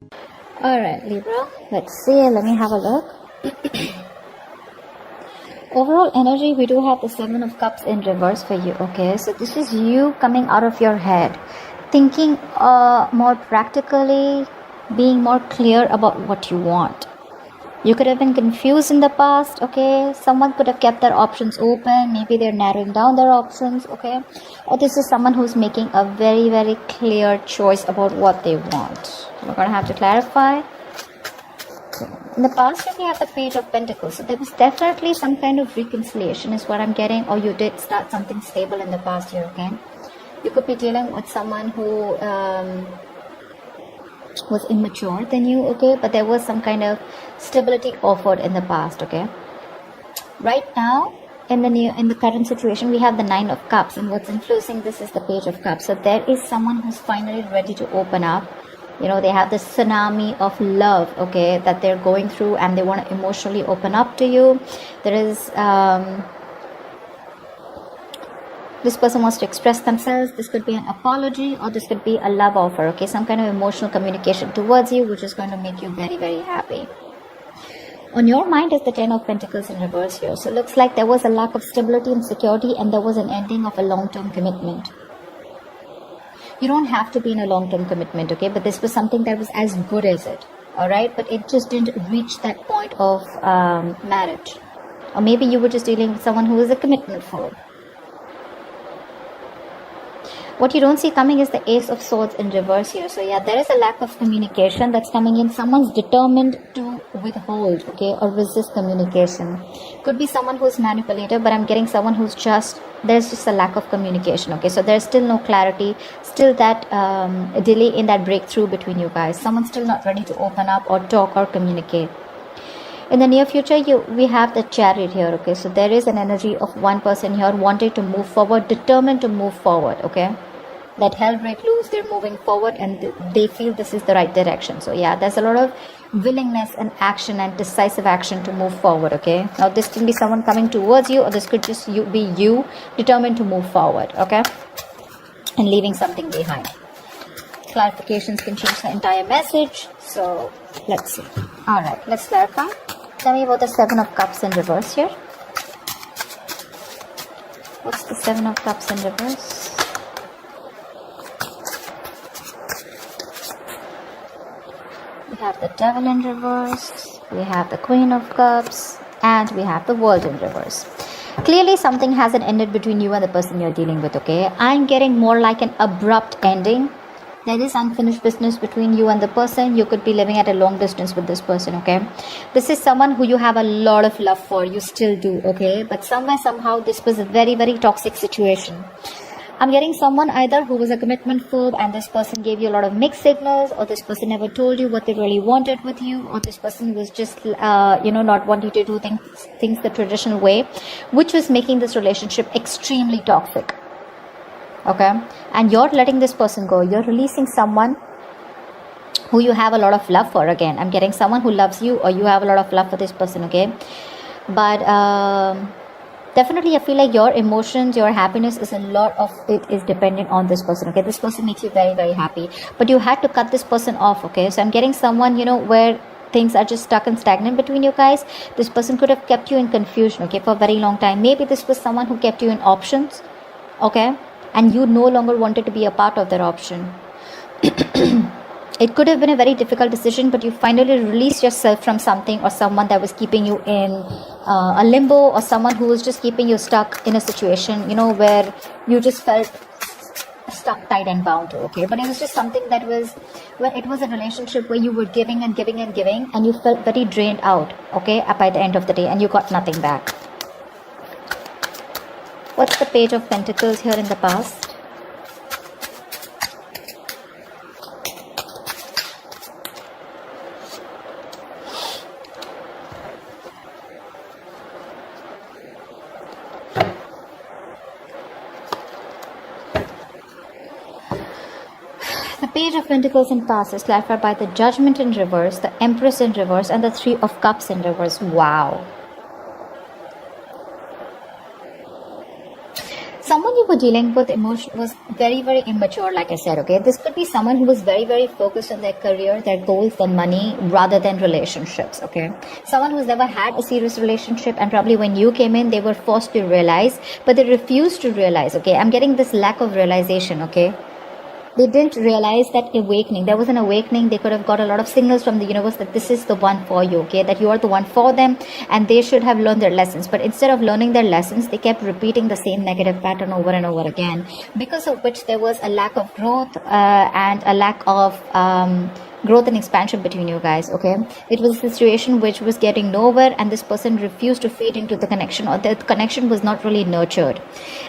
Alright, Libra, let's see. Let me have a look. Overall energy, we do have the Seven of Cups in reverse for you. Okay, so this is you coming out of your head, thinking more practically, being more clear about what you want. You could have been confused in the past. Okay, someone could have kept their options open. Maybe they're narrowing down their options. Okay, or this is someone who's making a very, very clear choice about what they want. We're gonna have to clarify. In the past, we have the Page of Pentacles. So there was definitely some kind of reconciliation is what I'm getting, or you did start something stable in the past year. Okay, you could be dealing with someone who was immature than you. Okay, but there was some kind of stability offered in the past. Okay, right now in the current situation, we have the Nine of Cups, and what's influencing this is the Page of Cups. So there is someone who's finally ready to open up. You know, they have this tsunami of love, okay, that they're going through, and they want to emotionally open up to you. There is this person wants to express themselves. This could be an apology, or this could be a love offer, okay, some kind of emotional communication towards you, which is going to make you very, very happy. On your mind is the Ten of Pentacles in reverse here. So it looks like there was a lack of stability and security, and there was an ending of a long-term commitment. You don't have to be in a long-term commitment, okay? But this was something that was as good as it, all right? But it just didn't reach that point of marriage. Or maybe you were just dealing with someone who was a commitment phobe. What you don't see coming is the Ace of Swords in reverse here. So yeah, there is a lack of communication that's coming in. Someone's determined to withhold, okay, or resist communication. Could be someone who's manipulative, but I'm getting someone who's there's just a lack of communication, okay? So there's still no clarity, still that delay in that breakthrough between you guys. Someone's still not ready to open up or talk or communicate. In the near future, we have the Chariot here, okay? So there is an energy of one person here wanting to move forward, determined to move forward, okay? That hell break loose, they're moving forward, and they feel this is the right direction. So yeah, there's a lot of willingness and action and decisive action to move forward, okay? Now this can be someone coming towards you, or this could just be you determined to move forward, okay? And leaving something behind. Clarifications can change the entire message. So let's see. All right, let's clarify. Tell me about the Seven of Cups in reverse here. What's the Seven of Cups in reverse? We have the Devil in reverse, we have the Queen of Cups, and we have the World in reverse. Clearly something hasn't ended between you and the person you're dealing with, okay? I'm getting more like an abrupt ending. There is unfinished business between you and the person. You could be living at a long distance with this person, okay? This is someone who you have a lot of love for. You still do, okay? But somewhere, somehow, this was a very, very toxic situation. I'm getting someone either who was a commitment phobe, and this person gave you a lot of mixed signals, or this person never told you what they really wanted with you, or this person was just, not wanting to do things the traditional way, which was making this relationship extremely toxic. Okay? And you're letting this person go. You're releasing someone who you have a lot of love for. Again, I'm getting someone who loves you, or you have a lot of love for this person, okay? But definitely I feel like your emotions, your happiness is a lot of it is dependent on this person, okay? This person makes you very, very happy, but you had to cut this person off, okay? So I'm getting someone, where things are just stuck and stagnant between you guys. This person could have kept you in confusion, okay, for a very long time. Maybe this was someone who kept you in options, okay, and you no longer wanted to be a part of their option. It could have been a very difficult decision, but you finally released yourself from something or someone that was keeping you in a limbo, or someone who was just keeping you stuck in a situation, where you just felt stuck, tied and bound to, okay? But it was just something that was, it was a relationship where you were giving and giving and giving, and you felt very drained out, okay, by the end of the day, and you got nothing back. What's the Page of Pentacles here in the past? The Page of Pentacles in past is clarified by the Judgment in reverse, the Empress in reverse, and the Three of Cups in reverse. Wow. Someone you were dealing with emotion was very, very immature, like I said, okay? This could be someone who was very, very focused on their career, their goals, their money, rather than relationships, okay? Someone who's never had a serious relationship, and probably when you came in, they were forced to realize, but they refused to realize, okay? I'm getting this lack of realization, okay? They didn't realize that awakening. There was an awakening. They could have got a lot of signals from the universe that this is the one for you, okay? That you are the one for them, and they should have learned their lessons. But instead of learning their lessons, they kept repeating the same negative pattern over and over again, because of which there was a lack of growth and a lack of growth and expansion between you guys, okay? It was a situation which was getting nowhere, and this person refused to feed into the connection, or the connection was not really nurtured.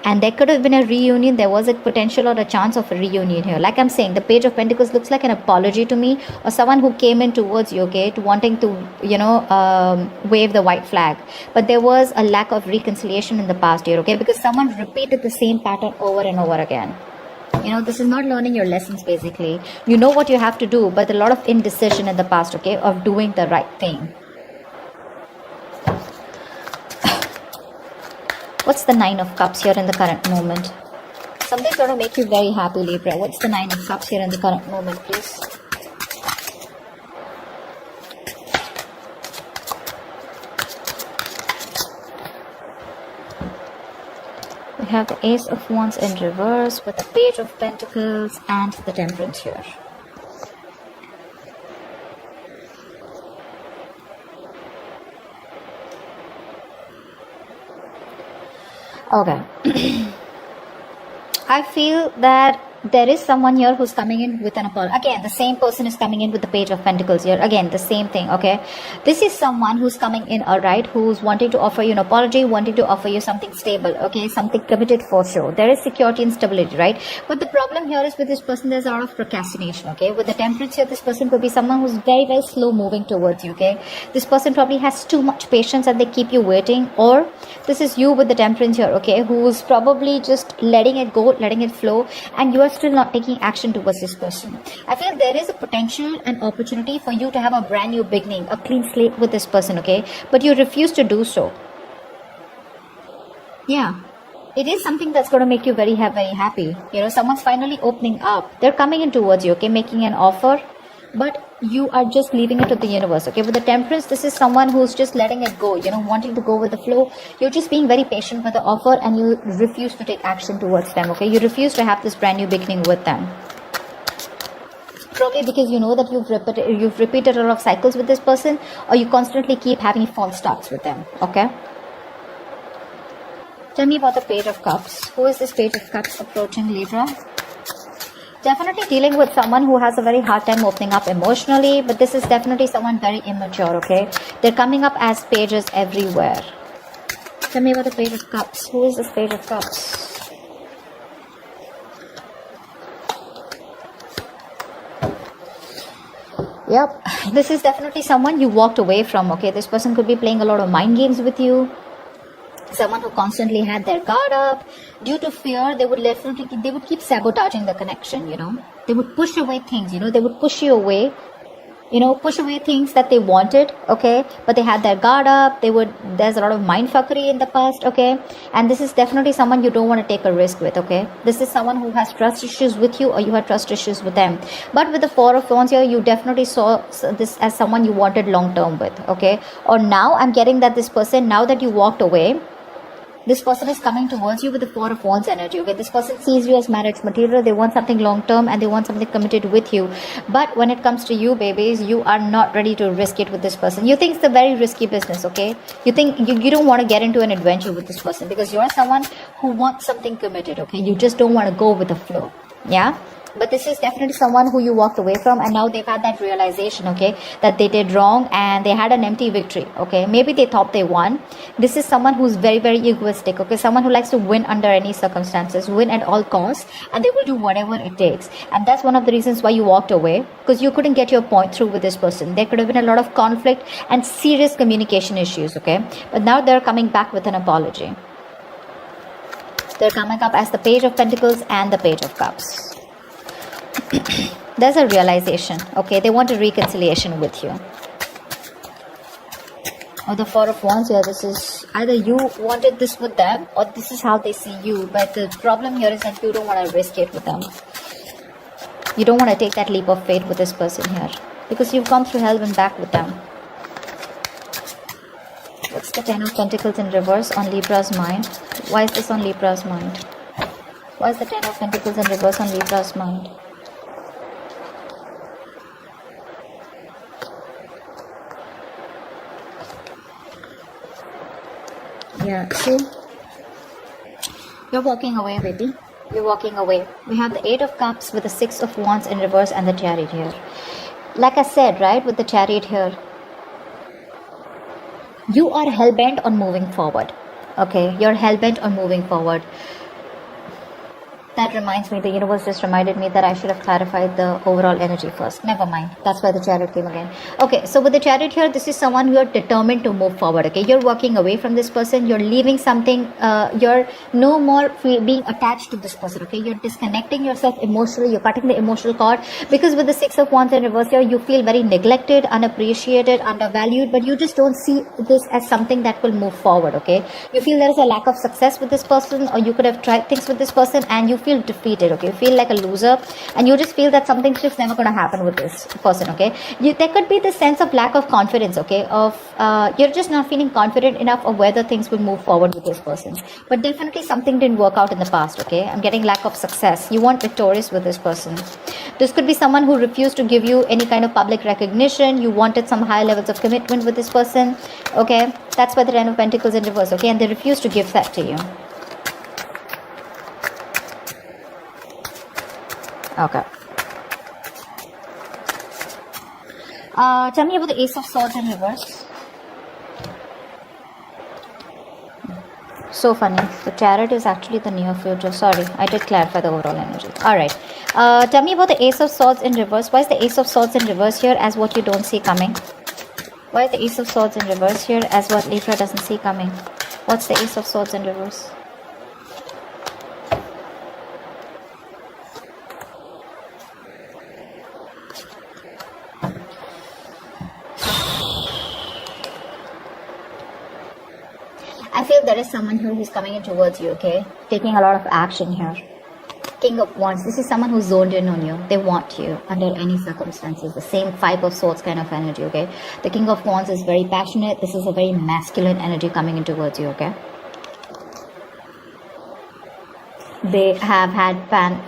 And there could have been a reunion. There was a potential or a chance of a reunion here. Like I'm saying, the Page of Pentacles looks like an apology to me, or someone who came in towards you, okay, to wanting to, wave the white flag. But there was a lack of reconciliation in the past year, okay, because someone repeated the same pattern over and over again. This is not learning your lessons, basically. You know what you have to do, but a lot of indecision in the past, okay, of doing the right thing. What's the Nine of Cups here in the current moment? Something's going to make you very happy, Libra. What's the Nine of Cups here in the current moment, please? We have the Ace of Wands in reverse with the Page of Pentacles and the Temperance here. Okay. I feel that there is someone here who's coming in with an apology. Again, the same person is coming in with the Page of Pentacles here. Again, the same thing, okay? This is someone who's coming in, alright, who's wanting to offer you an apology, wanting to offer you something stable, okay? Something committed for sure. There is security and stability, right? But the problem here is with this person, there's a lot of procrastination, okay? With the Temperance here, this person could be someone who's very, very slow moving towards you, okay? This person probably has too much patience and they keep you waiting. Or this is you with the Temperance here, okay? Who's probably just letting it go, letting it flow, and you are still not taking action towards this person. I feel there is a potential and opportunity for you to have a brand new beginning, a clean slate with this person, okay? But you refuse to do so. Yeah. It is something that's going to make you very happy. Someone's finally opening up. They're coming in towards you, okay? Making an offer. But you are just leaving it to the universe, okay? With the Temperance, this is someone who's just letting it go, wanting to go with the flow. You're just being very patient with the offer, and you refuse to take action towards them, okay? You refuse to have this brand new beginning with them. Probably because you know that you've repeated a lot of cycles with this person, or you constantly keep having false starts with them, okay? Tell me about the Page of Cups. Who is this Page of Cups approaching, Libra? Definitely dealing with someone who has a very hard time opening up emotionally, but this is definitely someone very immature, okay? They're coming up as pages everywhere. Tell me about the Page of Cups. Who is this Page of Cups? Yep, this is definitely someone you walked away from, okay? This person could be playing a lot of mind games with you. Someone who constantly had their guard up. Due to fear, they would keep sabotaging the connection, They would push away things, They would push you away, push away things that they wanted, okay? But they had their guard up. There's a lot of mindfuckery in the past, okay? And this is definitely someone you don't want to take a risk with, okay? This is someone who has trust issues with you, or you have trust issues with them. But with the Four of Wands here, you definitely saw this as someone you wanted long term with, okay? Or now I'm getting that this person, now that you walked away, this person is coming towards you with the Four of Wands energy, okay? This person sees you as marriage material. They want something long term, and they want something committed with you. But when it comes to you, babies, you are not ready to risk it with this person. You think it's a very risky business, okay? You think you don't want to get into an adventure with this person, because you're someone who wants something committed, okay? You just don't want to go with the flow, yeah? But this is definitely someone who you walked away from, and now they've had that realization, okay, that they did wrong, and they had an empty victory, okay? Maybe they thought they won. This is someone who's very, very egoistic, okay? Someone who likes to win under any circumstances, win at all costs, and they will do whatever it takes. And that's one of the reasons why you walked away, because you couldn't get your point through with this person. There could have been a lot of conflict and serious communication issues, okay? But now they're coming back with an apology. They're coming up as the Page of Pentacles and the Page of Cups. There's a realization, okay? They want a reconciliation with you. Oh, the Four of Wands here, this is Either you wanted this with them or this is how they see you. But the problem here is that you don't want to risk it with them. You don't want to take that leap of faith with this person here. Because you've gone through hell and back with them. What's the Ten of Pentacles in reverse on Libra's mind? Why is this on Libra's mind? Why is the Ten of Pentacles in reverse on Libra's mind? Yeah, see? You're walking away, baby. You're walking away. We have the Eight of Cups with the Six of Wands in reverse and the Chariot here. Like I said, right, with the Chariot here, you are hell-bent on moving forward. Okay, you're hell-bent on moving forward. That reminds me, the universe just reminded me that I should have clarified the overall energy first. Never mind. That's why the Chariot came again. Okay, so with the Chariot here, this is someone who are determined to move forward. Okay, you're walking away from this person. You're leaving something. You're no more being attached to this person. Okay, you're disconnecting yourself emotionally. You're cutting the emotional cord. Because with the Six of Wands in reverse here, you feel very neglected, unappreciated, undervalued. But you just don't see this as something that will move forward. Okay, you feel there is a lack of success with this person, or you could have tried things with this person and you feel defeated. Okay, you feel like a loser and you just feel that something's just never going to happen with this person. Okay, there could be this sense of lack of confidence. Okay, of you're just not feeling confident enough of whether things will move forward with this person. But definitely something didn't work out in the past. Okay, I'm getting lack of success. You weren't victorious with this person. This could be someone who refused to give you any kind of public recognition. You wanted some high levels of commitment with this person. Okay, that's why the Ten of Pentacles in reverse. Okay, and they refused to give that to you. Okay. Tell me about the Ace of Swords in reverse. So funny. The Chariot is actually the near future. Sorry, I did clarify the overall energy. Alright. Tell me about the Ace of Swords in reverse. Why is the Ace of Swords in reverse here as what you don't see coming? Why is the Ace of Swords in reverse here as what Libra doesn't see coming? What's the Ace of Swords in reverse? I feel there is someone here who's coming in towards you, okay? Taking a lot of action here. King of Wands. This is someone who's zoned in on you. They want you under any circumstances. The same Five of Swords kind of energy, okay? The King of Wands is very passionate. This is a very masculine energy coming in towards you, okay? They have had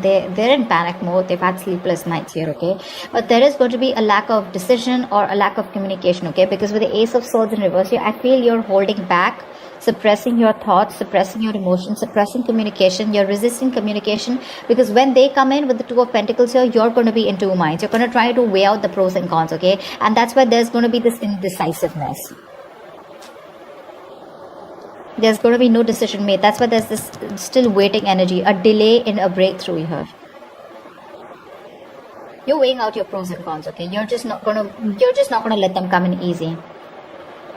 they're in panic mode. They've had sleepless nights here, okay? But there is going to be a lack of decision or a lack of communication, okay? Because with the Ace of Swords in reverse here, I feel you're holding back, suppressing your thoughts, suppressing your emotions, suppressing communication. You're resisting communication because when they come in with the Two of Pentacles here, you're going to be in two minds. You're going to try to weigh out the pros and cons, okay? And that's why there's going to be this indecisiveness. There's going to be no decision made. That's why there's this still waiting energy, a delay in a breakthrough here. You're weighing out your pros and cons, okay? You're just not gonna let them come in easy.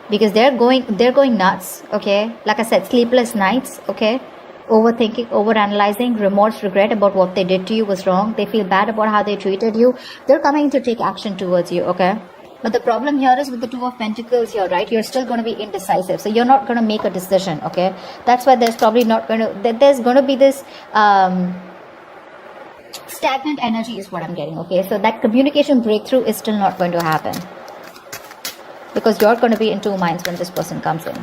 Because they're going nuts, okay? Like I said, sleepless nights, okay? Overthinking, overanalyzing, remorse, regret about what they did to you was wrong. They feel bad about how they treated you. They're coming to take action towards you, okay? But the problem here is with the Two of Pentacles here, right? You're still going to be indecisive. So you're not going to make a decision, okay? That's why there's probably not going to... There's going to be this stagnant energy is what I'm getting, okay? So that communication breakthrough is still not going to happen. Because you're going to be in two minds when this person comes in.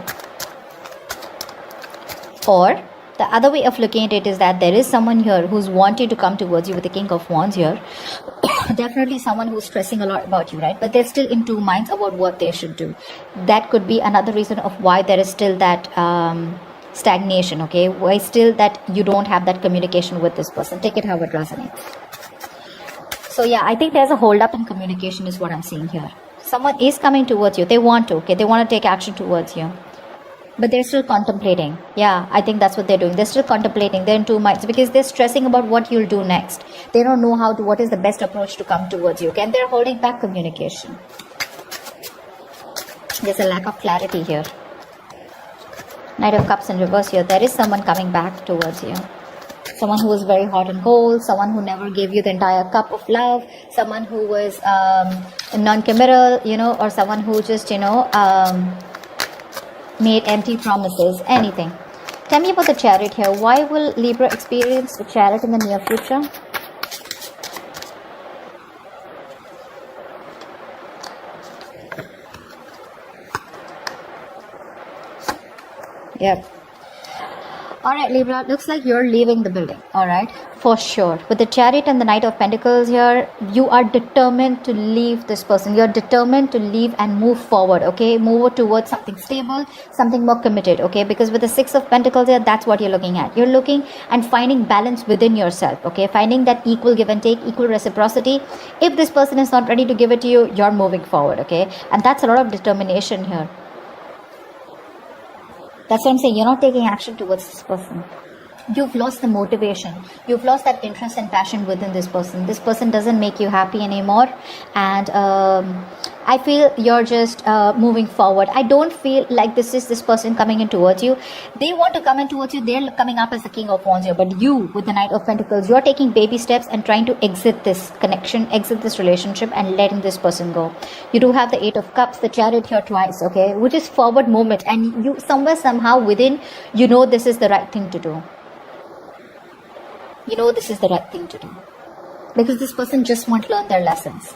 Or... the other way of looking at it is that there is someone here who's wanting to come towards you with the King of Wands here. Definitely someone who's stressing a lot about you, right? But they're still in two minds about what they should do. That could be another reason of why there is still that stagnation, okay? Why still that you don't have that communication with this person. Take it how it resonates. So yeah, I think there's a hold up in communication is what I'm seeing here. Someone is coming towards you. They want to, okay? They want to take action towards you. But they're still contemplating. Yeah, I think that's what they're doing. They're still contemplating. They're in two minds because they're stressing about what you'll do next. They don't know what is the best approach to come towards you. Okay? And they're holding back communication. There's a lack of clarity here. Knight of Cups in reverse here. There is someone coming back towards you. Someone who was very hot and cold. Someone who never gave you the entire cup of love. Someone who was non-committal, or someone who just, made empty promises, anything. Tell me about the Chariot here. Why will Libra experience the Chariot in the near future? Yep. Alright, Libra, looks like you're leaving the building. Alright, for sure. With the Chariot and the Knight of Pentacles here, you are determined to leave this person. You're determined to leave and move forward, okay? Move towards something stable, something more committed, okay? Because with the Six of Pentacles here, that's what you're looking at. You're looking and finding balance within yourself, okay? Finding that equal give and take, equal reciprocity. If this person is not ready to give it to you, you're moving forward, okay? And that's a lot of determination here. That's what I'm saying. You're not taking action towards this person. You've lost the motivation. You've lost that interest and passion within this person. This person doesn't make you happy anymore. And I feel you're just moving forward. I don't feel like this is this person coming in towards you. They want to come in towards you. They're coming up as the King of Wands here. But you, with the Knight of Pentacles, you're taking baby steps and trying to exit this connection, exit this relationship and letting this person go. You do have the Eight of Cups, the Chariot here twice, okay? Which is forward movement. And you somewhere, somehow within, you know this is the right thing to do. You know this is the right thing to do. Because this person just won't learn their lessons.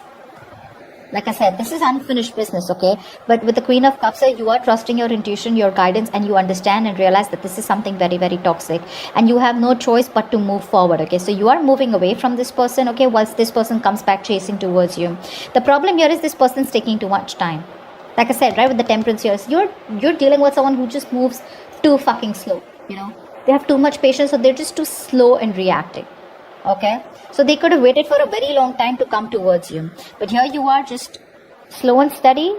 Like I said, this is unfinished business, okay? But with the Queen of Cups, you are trusting your intuition, your guidance, and you understand and realize that this is something very, very toxic. And you have no choice but to move forward, okay? So you are moving away from this person, okay? Whilst this person comes back chasing towards you. The problem here is this person's taking too much time. Like I said, right, with the Temperance here, you're dealing with someone who just moves too fucking slow, you know? They have too much patience, so they're just too slow in reacting. Okay? So they could have waited for a very long time to come towards you. But here you are just slow and steady,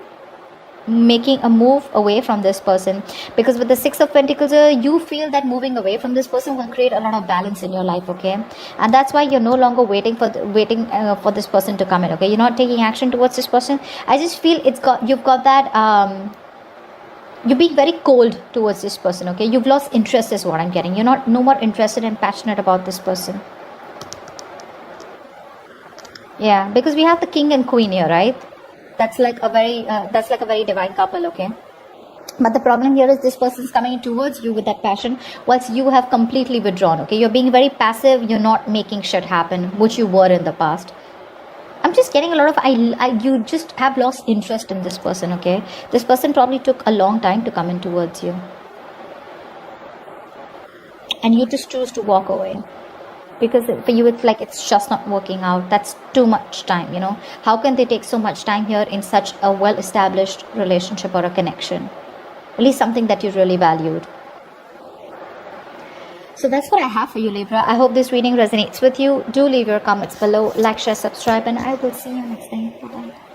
making a move away from this person. Because with the Six of Pentacles, you feel that moving away from this person will create a lot of balance in your life, okay? And that's why you're no longer waiting for this person to come in, okay? You're not taking action towards this person. I just feel you've got that... You're being very cold towards this person, okay? You've lost interest is what I'm getting. You're no more interested and passionate about this person. Yeah, because we have the King and Queen here, right? That's like a very divine couple, okay? But the problem here is this person is coming towards you with that passion, whilst you have completely withdrawn, okay? You're being very passive. You're not making shit happen, which you were in the past. I'm just getting a lot of, you just have lost interest in this person, okay? This person probably took a long time to come in towards you. And you just choose to walk away. Because for you, it's like it's just not working out. That's too much time, you know? How can they take so much time here in such a well-established relationship or a connection? At least something that you really valued. So that's what I have for you, Libra. I hope this reading resonates with you. Do leave your comments below, like, share, subscribe, and I will see you next time. Bye-bye.